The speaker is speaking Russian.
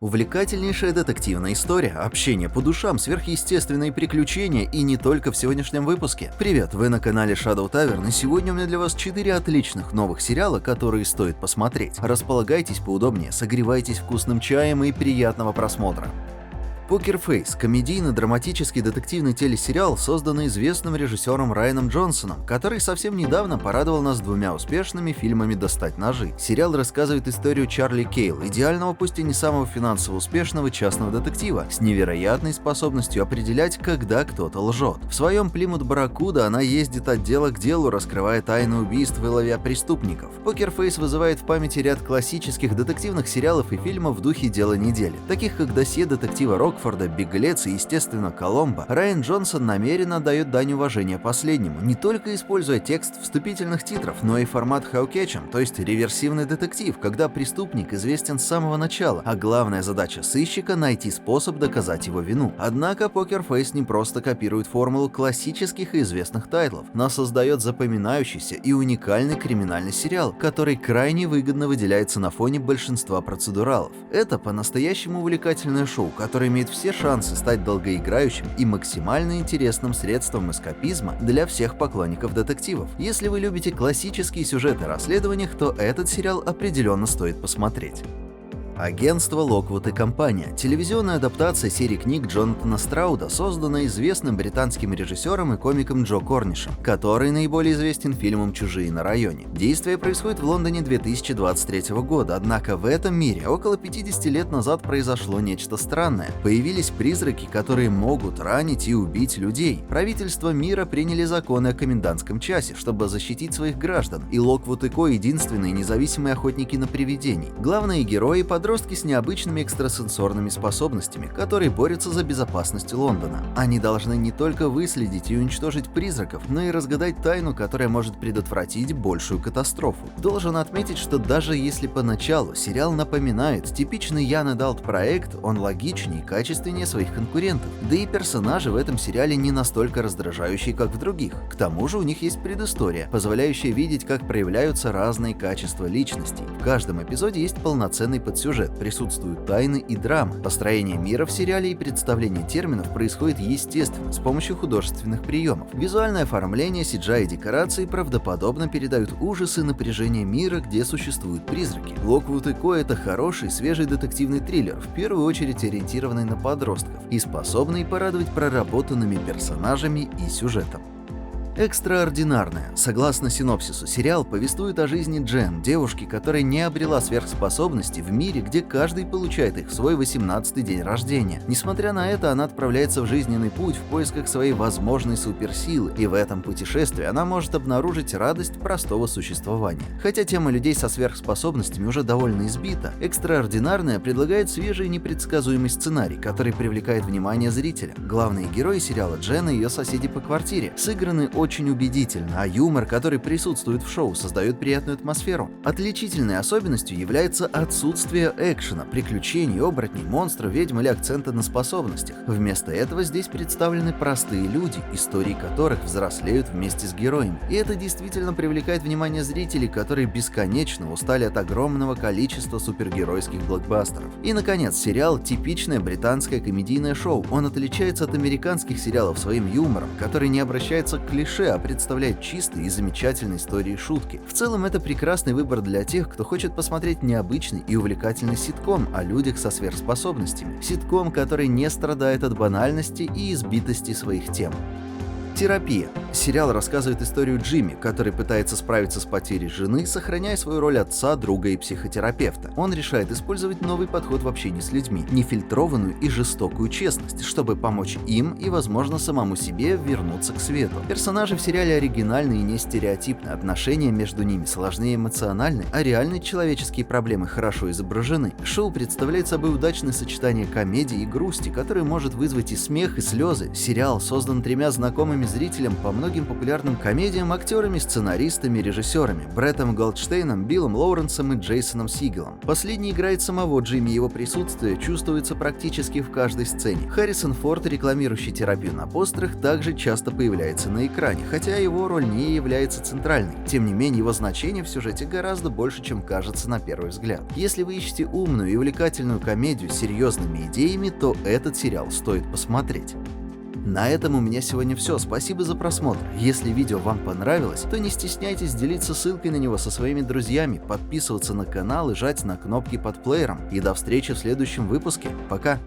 Увлекательнейшая детективная история, общение по душам, сверхъестественные приключения и не только в сегодняшнем выпуске. Привет, вы на канале Shadow Tavern, и сегодня у меня для вас 4 отличных новых сериала, которые стоит посмотреть. Располагайтесь поудобнее, согревайтесь вкусным чаем и приятного просмотра. Покер Фейс – комедийно-драматический детективный телесериал, созданный известным режиссером Райаном Джонсоном, который совсем недавно порадовал нас двумя успешными фильмами «Достать ножи». Сериал рассказывает историю Чарли Кейл, идеального, пусть и не самого финансово успешного частного детектива, с невероятной способностью определять, когда кто-то лжет. В своем Плимут Барракуда она ездит от дела к делу, раскрывая тайны убийств и ловя преступников. Покер Фейс вызывает в памяти ряд классических детективных сериалов и фильмов в духе «Дела недели», таких как «Досье детектива Рокфорда», «Беглец» и, естественно, «Коломбо». Райан Джонсон намеренно дает дань уважения последнему, не только используя текст вступительных титров, но и формат «How Catch 'em», то есть реверсивный детектив, когда преступник известен с самого начала, а главная задача сыщика – найти способ доказать его вину. Однако Покер Фейс не просто копирует формулу классических и известных тайтлов, но создает запоминающийся и уникальный криминальный сериал, который крайне выгодно выделяется на фоне большинства процедуралов. Это по-настоящему увлекательное шоу, которое имеет все шансы стать долгоиграющим и максимально интересным средством эскапизма для всех поклонников детективов. Если вы любите классические сюжеты о расследованиях, то этот сериал определенно стоит посмотреть. Агентство Локвуд и компания – телевизионная адаптация серии книг Джонатана Страуда, созданная известным британским режиссером и комиком Джо Корнишем, который наиболее известен фильмом «Чужие на районе». Действие происходит в Лондоне 2023 года, однако в этом мире около 50 лет назад произошло нечто странное. Появились призраки, которые могут ранить и убить людей. Правительства мира приняли законы о комендантском часе, чтобы защитить своих граждан, и Локвуд и Ко – единственные независимые охотники на привидений. Главные герои – подростки с необычными экстрасенсорными способностями, которые борются за безопасность Лондона. Они должны не только выследить и уничтожить призраков, но и разгадать тайну, которая может предотвратить большую катастрофу. Должен отметить, что даже если поначалу сериал напоминает типичный Young Adult проект, он логичнее и качественнее своих конкурентов. Да и персонажи в этом сериале не настолько раздражающие, как в других. К тому же у них есть предыстория, позволяющая видеть, как проявляются разные качества личностей. В каждом эпизоде есть полноценный подсюжет, присутствуют тайны и драма. Построение мира в сериале и представление терминов происходит естественно, с помощью художественных приемов. Визуальное оформление, CGI и декорации правдоподобно передают ужасы и напряжение мира, где существуют призраки. Локвуд и Ко – это хороший, свежий детективный триллер, в первую очередь ориентированный на подростков и способный порадовать проработанными персонажами и сюжетом. Экстраординарная. Согласно синопсису, сериал повествует о жизни Джен, девушки, которая не обрела сверхспособности в мире, где каждый получает их в свой 18-й день рождения. Несмотря на это, она отправляется в жизненный путь в поисках своей возможной суперсилы, и в этом путешествии она может обнаружить радость простого существования. Хотя тема людей со сверхспособностями уже довольно избита, Экстраординарная предлагает свежий и непредсказуемый сценарий, который привлекает внимание зрителя. Главные герои сериала Джен и ее соседи по квартире сыграны очень убедительно, а юмор, который присутствует в шоу, создает приятную атмосферу. Отличительной особенностью является отсутствие экшена, приключений, оборотней, монстров, ведьм или акцента на способностях. Вместо этого здесь представлены простые люди, истории которых взрослеют вместе с героями. И это действительно привлекает внимание зрителей, которые бесконечно устали от огромного количества супергеройских блокбастеров. И, наконец, сериал – типичное британское комедийное шоу. Он отличается от американских сериалов своим юмором, который не обращается к клише, а представляет чистые и замечательные истории и шутки. В целом, это прекрасный выбор для тех, кто хочет посмотреть необычный и увлекательный ситком о людях со сверхспособностями. Ситком, который не страдает от банальности и избитости своих тем. Терапия. Сериал рассказывает историю Джимми, который пытается справиться с потерей жены, сохраняя свою роль отца, друга и психотерапевта. Он решает использовать новый подход в общении с людьми, нефильтрованную и жестокую честность, чтобы помочь им и, возможно, самому себе вернуться к свету. Персонажи в сериале оригинальны и не стереотипны, отношения между ними сложнее и эмоциональны, а реальные человеческие проблемы хорошо изображены. Шоу представляет собой удачное сочетание комедии и грусти, которое может вызвать и смех, и слезы. Сериал создан тремя знакомыми известными зрителям по многим популярным комедиям актерами, сценаристами, режиссерами Бреттом Голдштейном, Биллом Лоуренсом и Джейсоном Сигелом. Последний играет самого Джимми, его присутствие чувствуется практически в каждой сцене. Харрисон Форд, рекламирующий терапию на постерах, также часто появляется на экране, хотя его роль не является центральной. Тем не менее, его значение в сюжете гораздо больше, чем кажется на первый взгляд. Если вы ищете умную и увлекательную комедию с серьезными идеями, то этот сериал стоит посмотреть. На этом у меня сегодня все. Спасибо за просмотр. Если видео вам понравилось, то не стесняйтесь делиться ссылкой на него со своими друзьями, подписываться на канал и жать на кнопки под плеером. И до встречи в следующем выпуске. Пока!